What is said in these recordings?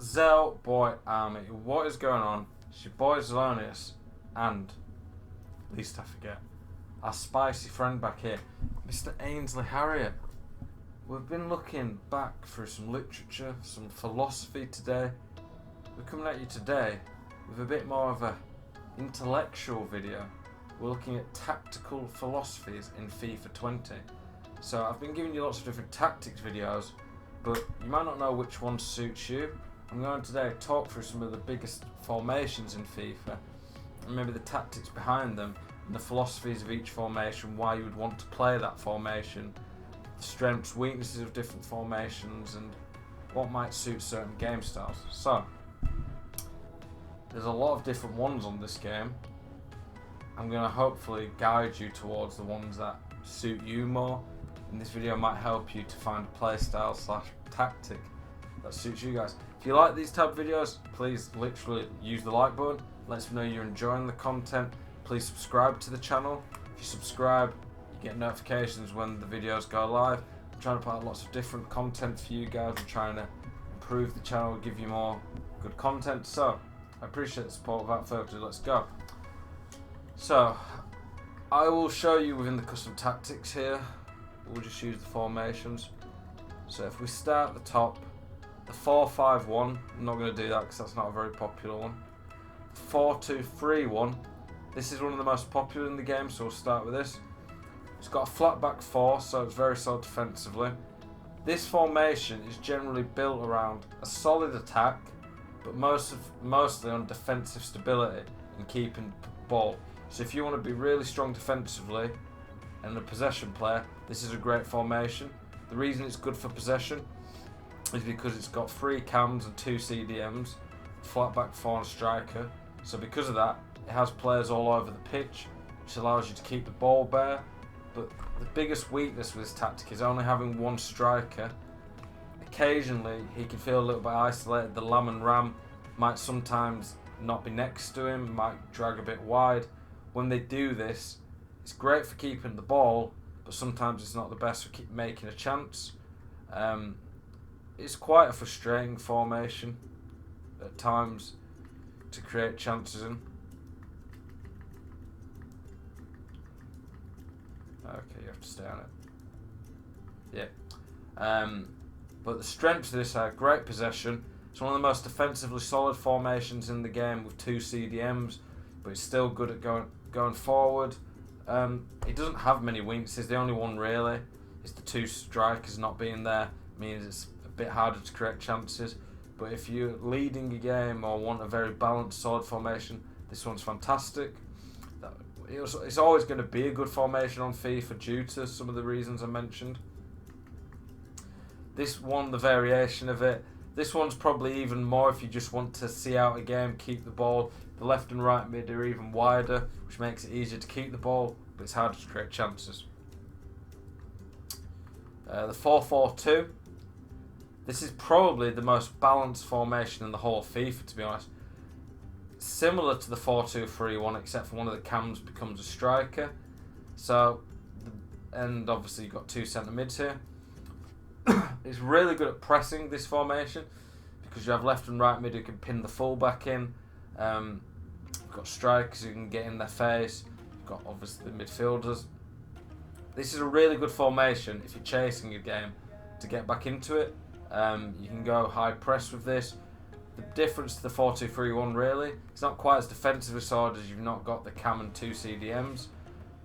Zel Boy Army, what is going on? It's your boy Zelonius, and least I forget, our spicy friend back here, Mr. Ainsley Harrier. We've been looking back through some literature, some philosophy today. We're coming at you today with a bit more of a intellectual video. We're looking at tactical philosophies in FIFA 20. So I've been giving you lots of different tactics videos, but you might not know which one suits you. I'm going to today talk through some of the biggest formations in FIFA, and maybe the tactics behind them, and the philosophies of each formation, why you would want to play that formation, the strengths, weaknesses of different formations, and what might suit certain game styles. So, there's a lot of different ones on this game. I'm going to hopefully guide you towards the ones that suit you more, and this video might help you to find a playstyle / tactic that suits you guys. If you like these type of videos, please literally use the like button. Let me know you're enjoying the content. Please subscribe to the channel. If you subscribe, you get notifications when the videos go live. I'm trying to put out lots of different content for you guys. I'm trying to improve the channel, give you more good content. So, I appreciate the support. Without further ado, let's go. So, I will show you within the custom tactics here. We'll just use the formations. So if we start at the top, the 4-5-1, I'm not going to do that because that's not a very popular one. 4-2-3-1, this is one of the most popular in the game, so we'll start with this. It's got a flat back 4, so it's very solid defensively. This formation is generally built around a solid attack, but mostly on defensive stability and keeping the ball. So if you want to be really strong defensively and a possession player, this is a great formation. The reason it's good for possession is because it's got 3 cams and 2 CDMs, flat back 4 and striker. So because of that, it has players all over the pitch, which allows you to keep the ball bare. But the biggest weakness with this tactic is only having 1 striker. Occasionally, he can feel a little bit isolated. The Lamb and Ram might sometimes not be next to him, might drag a bit wide. When they do this, it's great for keeping the ball, but sometimes it's not the best for making a chance. It's quite a frustrating formation at times to create chances in. Okay, you have to stay on it. Yeah. But the strengths of this are great possession. It's one of the most defensively solid formations in the game with 2 CDMs, but it's still good at going forward. It doesn't have many weaknesses. The only one really is the 2 strikers not being there. Means it's a bit harder to create chances. But if you're leading a game or want a very balanced, solid formation, this one's fantastic. It's always going to be a good formation on FIFA due to some of the reasons I mentioned. This one, the variation of it, this one's probably even more if you just want to see out a game, keep the ball. The left and right mid are even wider, which makes it easier to keep the ball, but it's harder to create chances. The 4-4-2. This is probably the most balanced formation in the whole of FIFA, to be honest. Similar to the 4-2-3-1, except for one of the cams becomes a striker. So, and obviously you've got 2 centre mids here. It's really good at pressing, this formation, because you have left and right mid who can pin the fullback in. You've got strikers who can get in their face. You've got obviously the midfielders. This is a really good formation if you're chasing a game to get back into it. You can go high press with this. The difference to the 4-2-3-1 really, it's not quite as defensively solid as you've not got the cam and 2 CDMs,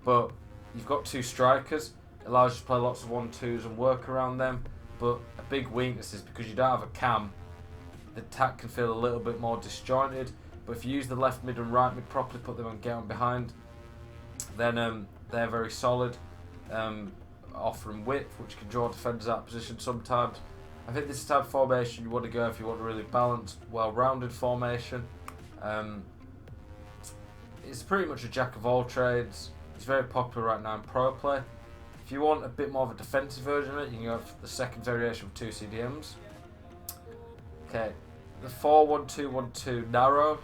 but you've got 2 strikers. It allows you to play lots of 1-2s and work around them. But a big weakness is because you don't have a cam, the attack can feel a little bit more disjointed. But if you use the left mid and right mid properly, put them on get on behind, then they're very solid, offering width, which can draw defenders out of position sometimes. I think this type of formation you want to go if you want a really balanced, well-rounded formation. It's pretty much a jack of all trades. It's very popular right now in pro play. If you want a bit more of a defensive version of it, you can go for the second variation with 2 CDMs. Okay, the 4-1-2-1-2 narrow,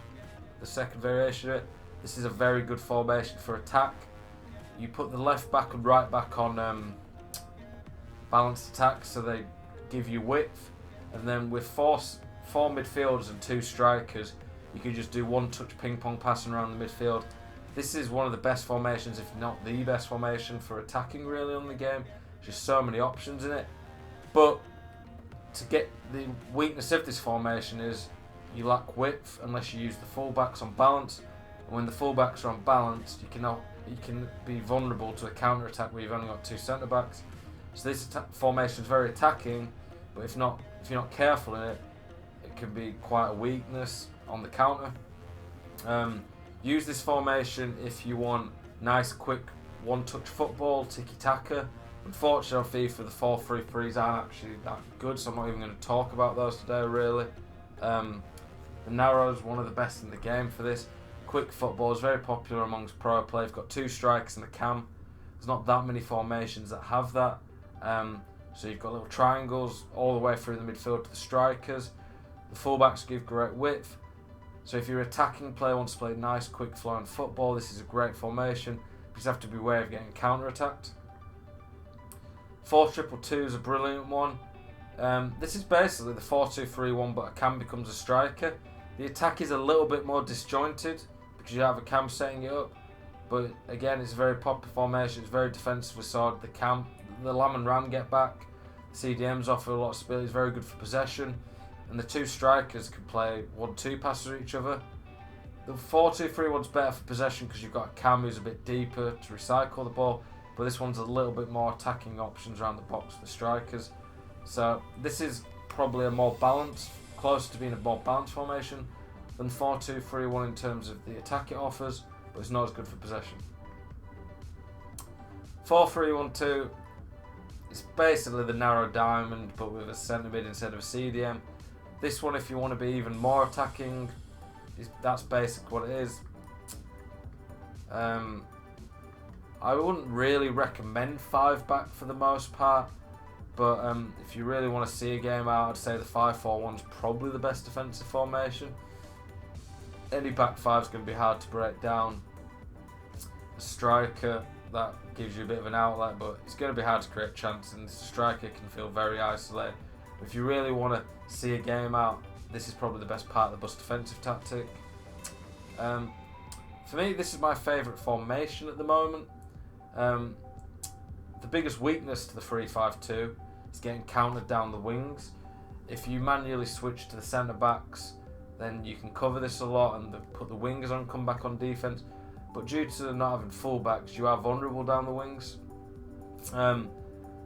the second variation of it. This is a very good formation for attack. You put the left back and right back on balanced attack, so they give you width, and then with 4 midfielders and 2 strikers, you can just do one-touch ping-pong passing around the midfield. This is one of the best formations, if not the best formation for attacking really on the game. Just so many options in it. But to get the weakness of this formation is you lack width unless you use the fullbacks on balance. And when the fullbacks are on balance, you can be vulnerable to a counter attack where you've only got 2 centre backs. So this formation is very attacking, but if you're not careful in it, it can be quite a weakness on the counter. Use this formation if you want nice, quick, one-touch football, tiki-taka. Unfortunately, on FIFA, the 4-3-3s aren't actually that good, so I'm not even going to talk about those today, really. The narrow is one of the best in the game for this. Quick football is very popular amongst pro players. You've got 2 strikers and a cam. There's not that many formations that have that. So you've got little triangles all the way through the midfield to the strikers. The fullbacks give great width. So if you're an attacking player, wants to play nice, quick flowing football, this is a great formation. You just have to be aware of getting counter-attacked. 4-2-2 is a brilliant one. This is basically the 4-2-3-1, but a cam becomes a striker. The attack is a little bit more disjointed because you have a cam setting it up. But again, it's a very popular formation. It's very defensively solid. The Lam and Ram get back. CDMs offer a lot of speed. It's very good for possession. And the 2 strikers can play 1-2 passes with each other. The 4-2-3-1's better for possession because you've got a cam who's a bit deeper to recycle the ball. But this one's a little bit more attacking options around the box for the strikers. So this is probably a more balanced, closer to being a more balanced formation than 4-2-3-1 in terms of the attack it offers, but it's not as good for possession. 4-3-1-2 is basically the narrow diamond, but with a centre mid instead of a CDM. This one, if you want to be even more attacking, that's basically what it is. I wouldn't really recommend 5-back for the most part, but if you really want to see a game out, I'd say the 5-4-1 is probably the best defensive formation. Any back 5 is going to be hard to break down. A striker, that gives you a bit of an outlet, but it's going to be hard to create chances, and the striker can feel very isolated. If you really want to see a game out, this is probably the best part of the bus defensive tactic. For me, this is my favourite formation at the moment. The biggest weakness to the 3-5-2 is getting countered down the wings. If you manually switch to the centre backs, then you can cover this a lot and put the wingers on, come back on defence. But due to not having full-backs, you are vulnerable down the wings.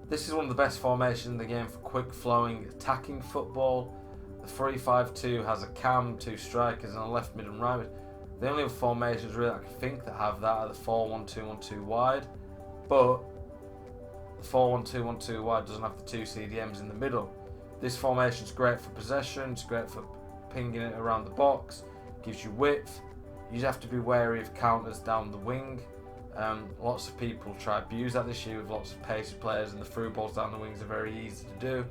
This is one of the best formations in the game for quick flowing attacking football. The 3-5-2 has a cam, 2 strikers and a left mid and right mid. The only other formations really I can think that have that are the 4-1-2-1-2 wide, but the 4-1-2-1-2 wide doesn't have the 2 CDMs in the middle. This formation is great for possession, it's great for pinging it around the box, gives you width. You just have to be wary of counters down the wing. Lots of people try to abuse that this year with lots of pacey players, and the through balls down the wings are very easy to do.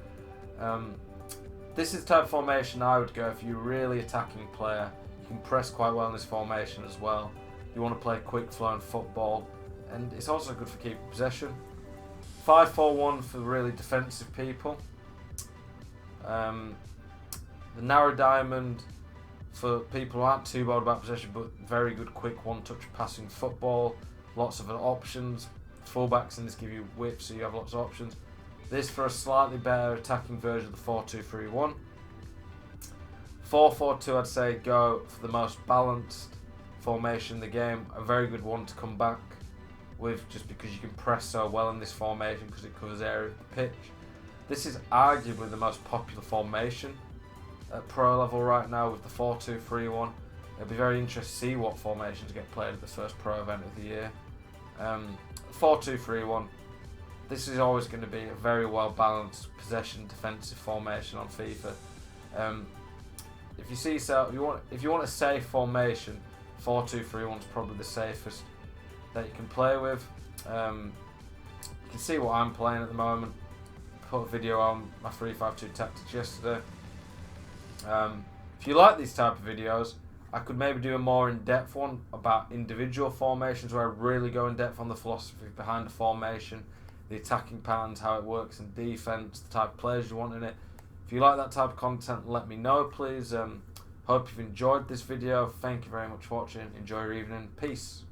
This is the type of formation I would go if you're a really attacking player. You can press quite well in this formation as well. You want to play quick flowing football, and it's also good for keeping possession. 5-4-1 for really defensive people. The narrow diamond for people who aren't too bothered about possession but very good quick one-touch passing football. Lots of options. Fullbacks in this give you width, so you have lots of options. This for a slightly better attacking version of the 4-2-3-1. 4-4-2, I'd say go for the most balanced formation in the game. A very good one to come back with, just because you can press so well in this formation because it covers area of the pitch. This is arguably the most popular formation at pro level right now with the 4-2-3-1. It'll be very interesting to see what formations get played at the first pro event of the year. 4-2-3-1. This is always going to be a very well balanced possession defensive formation on FIFA. If you see yourself, if you want a safe formation, 4-2-3-1 is probably the safest that you can play with. You can see what I'm playing at the moment. Put a video on my 3-5-2 tactics yesterday. If you like these type of videos, I could maybe do a more in-depth one about individual formations where I really go in depth on the philosophy behind the formation, the attacking patterns, how it works in defence, the type of players you want in it. If you like that type of content, let me know, please. Hope you've enjoyed this video. Thank you very much for watching. Enjoy your evening. Peace.